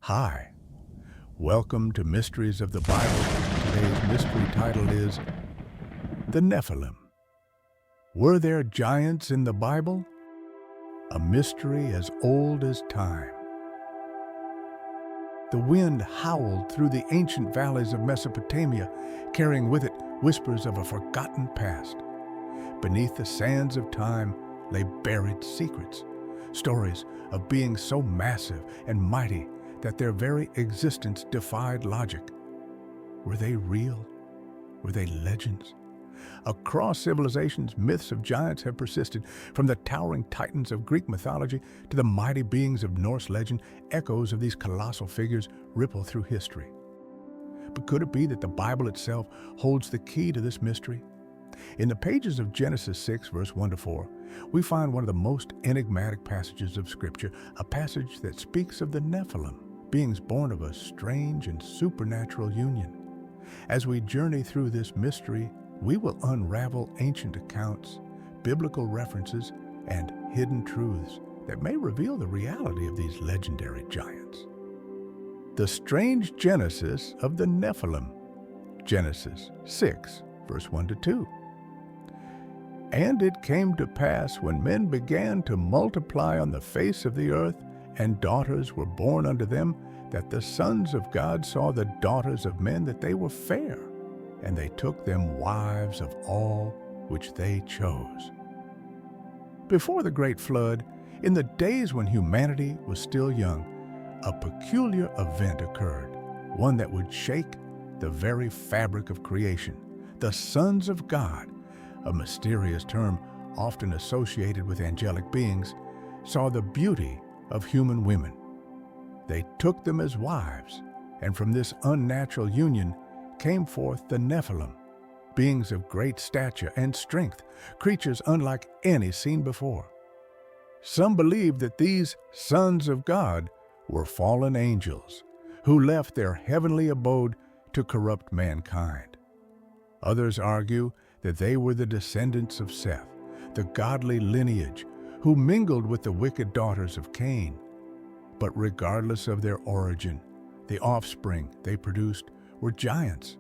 Hi, welcome to Mysteries of the Bible. Today's mystery title is The Nephilim. Were there giants in the Bible? A mystery as old as time. The wind howled through the ancient valleys of Mesopotamia, carrying with it whispers of a forgotten past. Beneath the sands of time lay buried secrets, stories of beings so massive and mighty that their very existence defied logic. Were they real? Were they legends? Across civilizations, myths of giants have persisted. From the towering titans of Greek mythology to the mighty beings of Norse legend, echoes of these colossal figures ripple through history. But could it be that the Bible itself holds the key to this mystery? In the pages of Genesis 6, verse 1 to 4, we find one of the most enigmatic passages of Scripture, a passage that speaks of the Nephilim, beings born of a strange and supernatural union. As we journey through this mystery, we will unravel ancient accounts, biblical references, and hidden truths that may reveal the reality of these legendary giants. The strange genesis of the Nephilim. Genesis 6, verse 1 to 2. And it came to pass, when men began to multiply on the face of the earth, and daughters were born unto them, that the sons of God saw the daughters of men, that they were fair, and they took them wives of all which they chose. Before the great flood, in the days when humanity was still young, a peculiar event occurred, one that would shake the very fabric of creation. The sons of God, a mysterious term often associated with angelic beings, saw the beauty of human women. They took them as wives, and from this unnatural union came forth the Nephilim, beings of great stature and strength, creatures unlike any seen before. Some believe that these sons of God were fallen angels who left their heavenly abode to corrupt mankind. Others argue that they were the descendants of Seth, the godly lineage who mingled with the wicked daughters of Cain. But regardless of their origin, the offspring they produced were giants,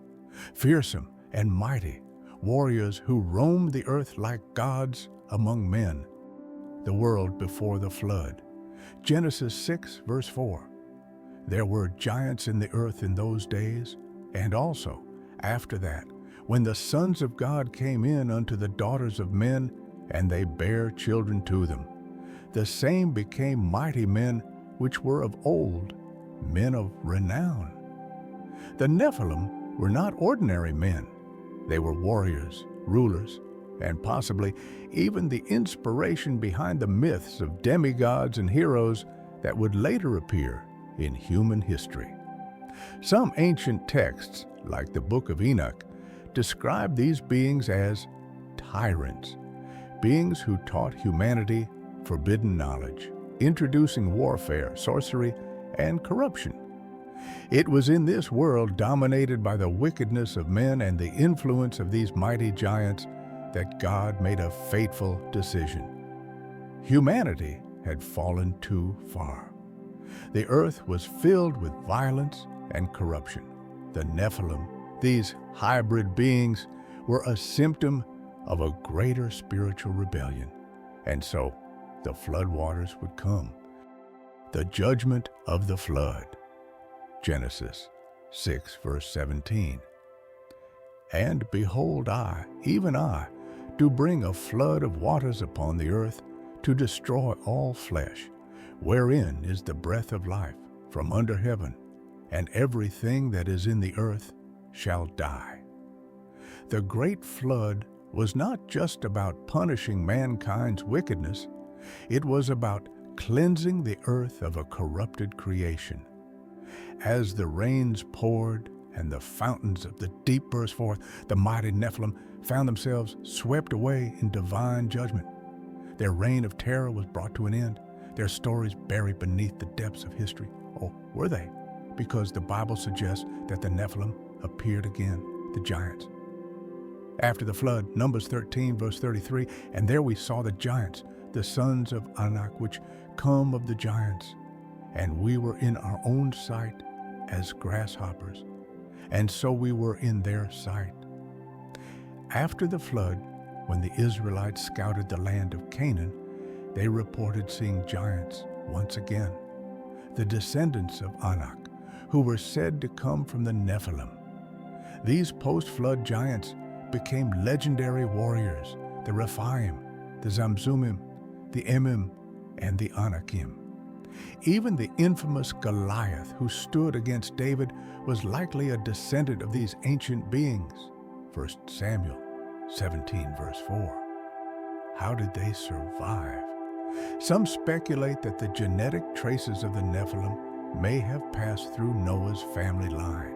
fearsome and mighty, warriors who roamed the earth like gods among men. The world before the flood. Genesis 6, verse 4. There were giants in the earth in those days, and also after that, when the sons of God came in unto the daughters of men, and they bare children to them. The same became mighty men, which were of old, men of renown. The Nephilim were not ordinary men. They were warriors, rulers, and possibly even the inspiration behind the myths of demigods and heroes that would later appear in human history. Some ancient texts, like the Book of Enoch, describe these beings as tyrants, beings who taught humanity forbidden knowledge, introducing warfare, sorcery, and corruption. It was in this world dominated by the wickedness of men and the influence of these mighty giants that God made a fateful decision. Humanity had fallen too far. The earth was filled with violence and corruption. The Nephilim, these hybrid beings, were a symptom of a greater spiritual rebellion. And so, the floodwaters would come. The judgment of the flood. Genesis 6, verse 17. And behold, I, even I, do bring a flood of waters upon the earth to destroy all flesh, wherein is the breath of life from under heaven, and everything that is in the earth shall die. The great flood was not just about punishing mankind's wickedness, it was about cleansing the earth of a corrupted creation. As the rains poured and the fountains of the deep burst forth, the mighty Nephilim found themselves swept away in divine judgment. Their reign of terror was brought to an end, their stories buried beneath the depths of history. Oh, were they? Because the Bible suggests that the Nephilim appeared again, the giants. After the flood, Numbers 13, verse 33, and there we saw the giants, the sons of Enoch, which come of the giants. and we were in our own sight as grasshoppers, and so we were in their sight. After the flood, when the Israelites scouted the land of Canaan, they reported seeing giants once again, the descendants of Enoch, who were said to come from the Nephilim. These post-flood giants became legendary warriors, the Rephaim, the Zamzumim, the Emim, and the Anakim. Even the infamous Goliath, who stood against David, was likely a descendant of these ancient beings. 1 Samuel 17, verse 4. How did they survive? Some speculate that the genetic traces of the Nephilim may have passed through Noah's family line.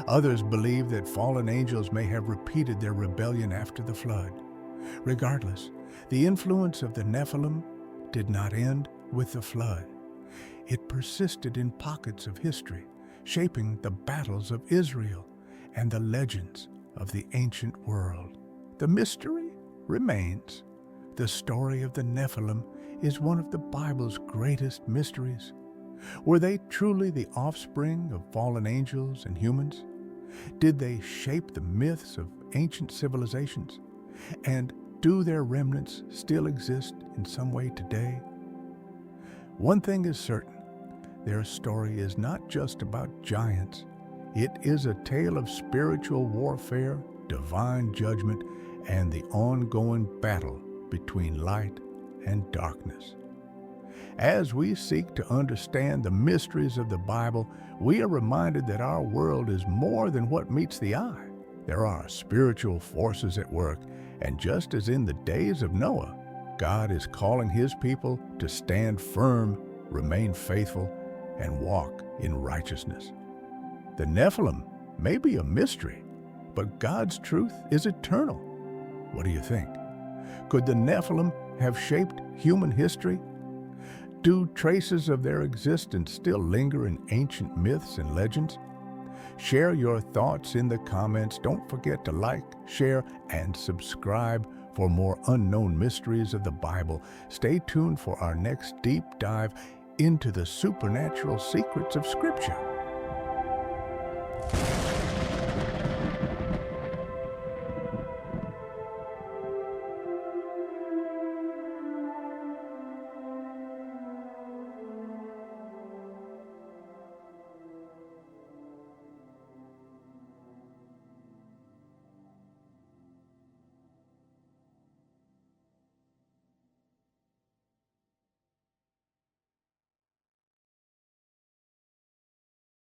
Others believe that fallen angels may have repeated their rebellion after the flood. Regardless, the influence of the Nephilim did not end with the flood. It persisted in pockets of history, shaping the battles of Israel and the legends of the ancient world. The mystery remains. The story of the Nephilim is one of the Bible's greatest mysteries. Were they truly the offspring of fallen angels and humans? Did they shape the myths of ancient civilizations? And do their remnants still exist in some way today? One thing is certain, their story is not just about giants. It is a tale of spiritual warfare, divine judgment, and the ongoing battle between light and darkness. As we seek to understand the mysteries of the Bible, we are reminded that our world is more than what meets the eye. There are spiritual forces at work, and just as in the days of Noah, God is calling His people to stand firm, remain faithful, and walk in righteousness. The Nephilim may be a mystery, but God's truth is eternal. What do you think? Could the Nephilim have shaped human history? Do traces of their existence still linger in ancient myths and legends? Share your thoughts in the comments. Don't forget to like, share, and subscribe for more unknown mysteries of the Bible. Stay tuned for our next deep dive into the supernatural secrets of Scripture.